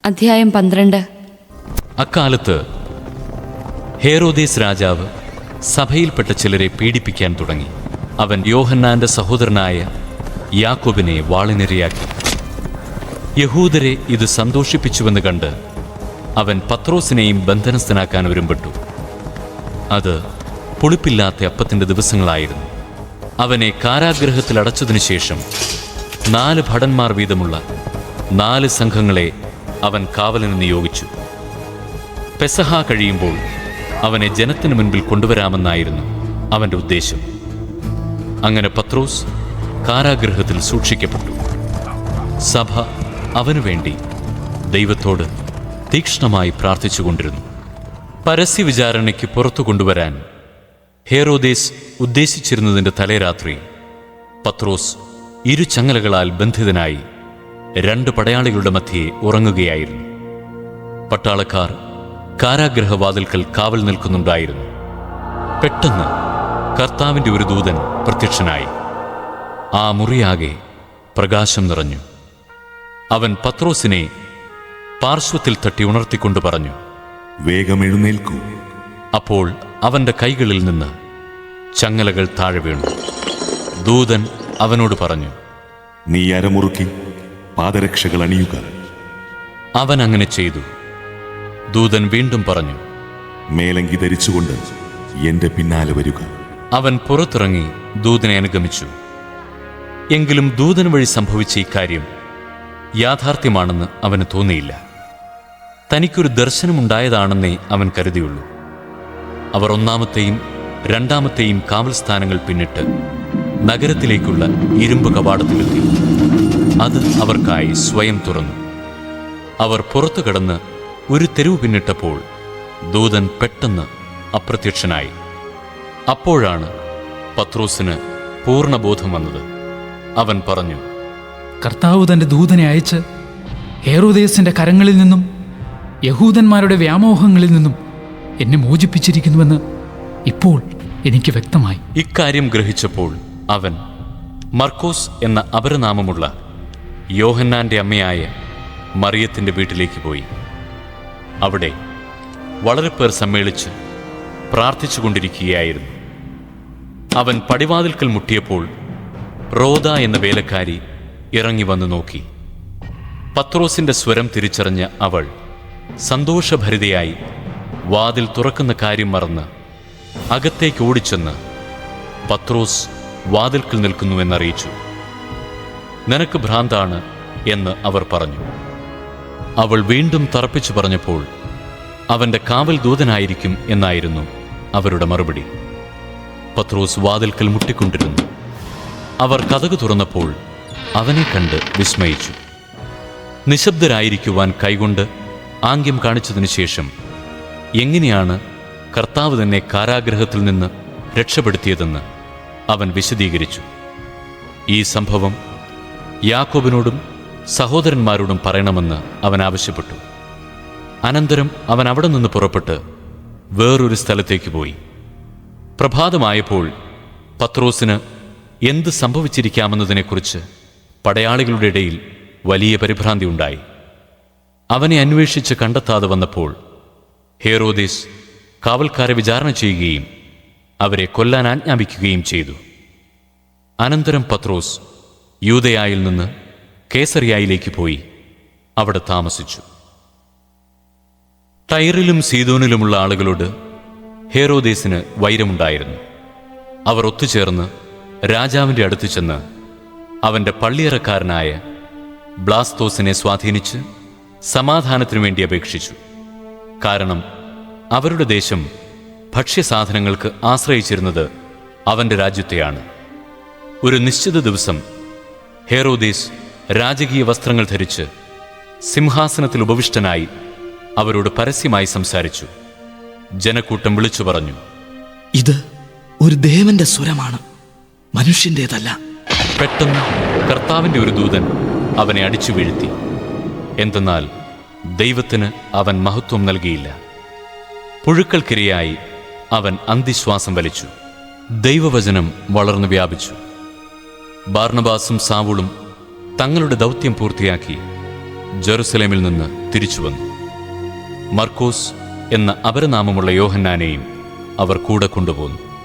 അധ്യായം 12. അക്കാലത്ത് ഹേറോദേസ് രാജാവ് സഭയിൽപ്പെട്ട ചിലരെ പീഡിപ്പിക്കാൻ തുടങ്ങി. അവൻ യോഹന്നാന്റെ സഹോദരനായ യാക്കോബിനെ വാളിനിരയാക്കി. യഹൂദരെ ഇത് സന്തോഷിപ്പിച്ചുവെന്ന് കണ്ട് അവൻ പത്രോസിനെയും ബന്ധനസ്ഥനാക്കാൻ ഒരുമ്പെട്ടു. അത് പുളിപ്പില്ലാത്ത അപ്പത്തിൻ്റെ ദിവസങ്ങളായിരുന്നു. അവനെ കാരാഗൃഹത്തിൽ അടച്ചതിനു ശേഷം 4 ഭടന്മാർ വീതമുള്ള 4 സംഘങ്ങളെ അവൻ കാവലിന് നിയോഗിച്ചു. പെസഹ കഴിയുമ്പോൾ അവനെ ജനത്തിനു മുൻപിൽ കൊണ്ടുവരാമെന്നായിരുന്നു അവൻ്റെ ഉദ്ദേശം. അങ്ങനെ പത്രോസ് കാരാഗൃഹത്തിൽ സൂക്ഷിക്കപ്പെട്ടു. സഭ അവനു വേണ്ടി ദൈവത്തോട് തീക്ഷ്ണമായി പ്രാർത്ഥിച്ചുകൊണ്ടിരുന്നു. പരസ്യ വിചാരണയ്ക്ക് പുറത്തു കൊണ്ടുവരാൻ ഹേറോദേസ് ഉദ്ദേശിച്ചിരുന്നതിൻ്റെ തലേരാത്രി പത്രോസ് 2 ചങ്ങലകളാൽ ബന്ധിതനായി 2 പടയാളികളുടെ മധ്യേ ഉറങ്ങുകയായിരുന്നു. പട്ടാളക്കാർ കാരാഗൃഹവാതിൽക്കൽ കാവൽ നിൽക്കുന്നുണ്ടായിരുന്നു. പെട്ടെന്ന് കർത്താവിൻ്റെ ഒരു ദൂതൻ പ്രത്യക്ഷനായി. ആ മുറിയാകെ പ്രകാശം നിറഞ്ഞു. അവൻ പത്രോസിനെ പാർശ്വത്തിൽ തട്ടി ഉണർത്തിക്കൊണ്ട് പറഞ്ഞു, വേഗം എഴുന്നേൽക്കൂ. അപ്പോൾ അവൻ്റെ കൈകളിൽ നിന്ന് ചങ്ങലകൾ താഴെ വീണു. ദൂതൻ അവനോട് പറഞ്ഞു, നീ അരമുറുക്കി പാദരക്ഷകൾ അണിയുക. അവൻ അങ്ങനെ ചെയ്തു. ദൂതൻ വീണ്ടും പറഞ്ഞു, മേലങ്കി ധരിച്ചുകൊണ്ട് എന്റെ പിന്നാലെ വരിക. അവൻ പുറത്തിറങ്ങി ദൂതനെ അനുഗമിച്ചു. എങ്കിലും ദൂതൻ വഴി സംഭവിച്ച ഇക്കാര്യം യാഥാർത്ഥ്യമാണെന്ന് അവന് തോന്നിയില്ല. തനിക്കൊരു ദർശനമുണ്ടായതാണെന്നേ അവൻ കരുതിയുള്ളൂ. അവർ 1-ാമത്തെയും 2-ാമത്തെയും കാവൽ സ്ഥാനങ്ങൾ പിന്നിട്ട് നഗരത്തിലേക്കുള്ള ഇരുമ്പ് കവാടത്തിലെത്തി. അത് അവർക്കായി സ്വയം തുറന്നു. അവർ പുറത്തു കടന്ന് ഒരു തെരുവ് പിന്നിട്ടപ്പോൾ ദൂതൻ പെട്ടെന്ന് അപ്രത്യക്ഷനായി. അപ്പോഴാണ് പത്രോസിന് പൂർണ്ണബോധം വന്നത്. അവൻ പറഞ്ഞു, കർത്താവ് തൻ്റെ ദൂതനെ അയച്ച് ഹേറോദേസിൻ്റെ കരങ്ങളിൽ നിന്നും യഹൂദന്മാരുടെ വ്യാമോഹങ്ങളിൽ നിന്നും എന്നെ മോചിപ്പിച്ചിരിക്കുന്നുവെന്ന് ഇപ്പോൾ എനിക്ക് വ്യക്തമായി. ഇക്കാര്യം ഗ്രഹിച്ചപ്പോൾ അവൻ മർക്കോസ് എന്ന അപരനാമമുള്ള യോഹന്നാന്റെ അമ്മയായ മറിയത്തിൻ്റെ വീട്ടിലേക്ക് പോയി. അവിടെ വളരെ പേർ സമ്മേളിച്ച് പ്രാർത്ഥിച്ചു കൊണ്ടിരിക്കുകയായിരുന്നു. അവൻ പടിവാതിൽക്കൽ മുട്ടിയപ്പോൾ റോദ എന്ന വേലക്കാരി ഇറങ്ങി വന്നു നോക്കി. പത്രോസിന്റെ സ്വരം തിരിച്ചറിഞ്ഞ അവൾ സന്തോഷഭരിതയായി വാതിൽ തുറക്കുന്ന കാര്യം മറന്ന് അകത്തേക്ക് ഓടിച്ചെന്ന് പത്രോസ് വാതിൽക്കൽ നിൽക്കുന്നുവെന്നറിയിച്ചു. നിനക്ക് ഭ്രാന്താണ് എന്ന് അവർ പറഞ്ഞു. അവൾ വീണ്ടും തറപ്പിച്ചു പറഞ്ഞപ്പോൾ അവൻ്റെ കാവൽ ദൂതനായിരിക്കും എന്നായിരുന്നു അവരുടെ മറുപടി. പത്രോസ് വാതിൽക്കൽ മുട്ടിക്കൊണ്ടിരുന്നു. അവർ കതക് തുറന്നപ്പോൾ അവനെ കണ്ട് വിസ്മയിച്ചു. നിശബ്ദരായിരിക്കുവാൻ കൈകൊണ്ട് ആംഗ്യം കാണിച്ചതിനു ശേഷം എങ്ങനെയാണ് കർത്താവ് തന്നെ കാരാഗൃഹത്തിൽ നിന്ന് രക്ഷപ്പെടുത്തിയതെന്ന് അവൻ വിശദീകരിച്ചു. ഈ സംഭവം യാക്കോബിനോടും സഹോദരന്മാരോടും പറയണമെന്ന് അവൻ ആവശ്യപ്പെട്ടു. അനന്തരം അവൻ അവിടെ നിന്ന് പുറപ്പെട്ട് വേറൊരു സ്ഥലത്തേക്ക് പോയി. പ്രഭാതമായപ്പോൾ പത്രോസിന് എന്ത് സംഭവിച്ചിരിക്കാമെന്നതിനെക്കുറിച്ച് പടയാളികളുടെ ഇടയിൽ വലിയ പരിഭ്രാന്തി ഉണ്ടായി. അവനെ അന്വേഷിച്ച് കണ്ടെത്താതെ വന്നപ്പോൾ ഹേറോദേസ് കാവൽക്കാരെ വിചാരണ ചെയ്യുകയും അവരെ കൊല്ലാൻ ആജ്ഞാപിക്കുകയും ചെയ്തു. അനന്തരം പത്രോസ് യൂദയായിൽ നിന്ന് കേസറിയായിലേക്ക് പോയി അവിടെ താമസിച്ചു. ടൈറിലും സീദോനിലുമുള്ള ആളുകളോട് ഹേറോദേസിന് വൈരമുണ്ടായിരുന്നു. അവർ ഒത്തുചേർന്ന് രാജാവിൻ്റെ അടുത്ത് ചെന്ന് അവൻ്റെ പള്ളിയറക്കാരനായ ബ്ലാസ്തോസിനെ സ്വാധീനിച്ച് സമാധാനത്തിനു വേണ്ടി അപേക്ഷിച്ചു. കാരണം അവരുടെ ദേശം ഭക്ഷ്യസാധനങ്ങൾക്ക് ആശ്രയിച്ചിരുന്നത് അവൻ്റെ രാജ്യത്തെയാണ്. ഒരു നിശ്ചിത ദിവസം ഹേറോദേസ് രാജകീയ വസ്ത്രങ്ങൾ ധരിച്ച് സിംഹാസനത്തിൽ ഉപവിഷ്ടനായി അവരോട് പരസ്യമായി സംസാരിച്ചു. ജനക്കൂട്ടം വിളിച്ചു പറഞ്ഞു, ഇത് ഒരു ദേവന്റെ സ്വരമാണ്, മനുഷ്യൻ്റേതല്ല. പെട്ടെന്ന് കർത്താവിൻ്റെ ഒരു ദൂതൻ അവനെ അടിച്ചു വീഴ്ത്തി. എന്തെന്നാൽ ദൈവത്തിന് അവൻ മഹത്വം നൽകിയില്ല. പുഴുക്കൾക്കിരയായി അവൻ അന്തിശ്വാസം വലിച്ചു. ദൈവവചനം വളർന്നു വ്യാപിച്ചു. ബാർണബാസും സാവുളും തങ്ങളുടെ ദൗത്യം പൂർത്തിയാക്കി ജെറുസലേമിൽ നിന്ന് തിരിച്ചു വന്നു. മർക്കോസ് എന്ന അപരനാമമുള്ള യോഹന്നാനെയും അവർ കൂടെ കൊണ്ടുപോന്നു.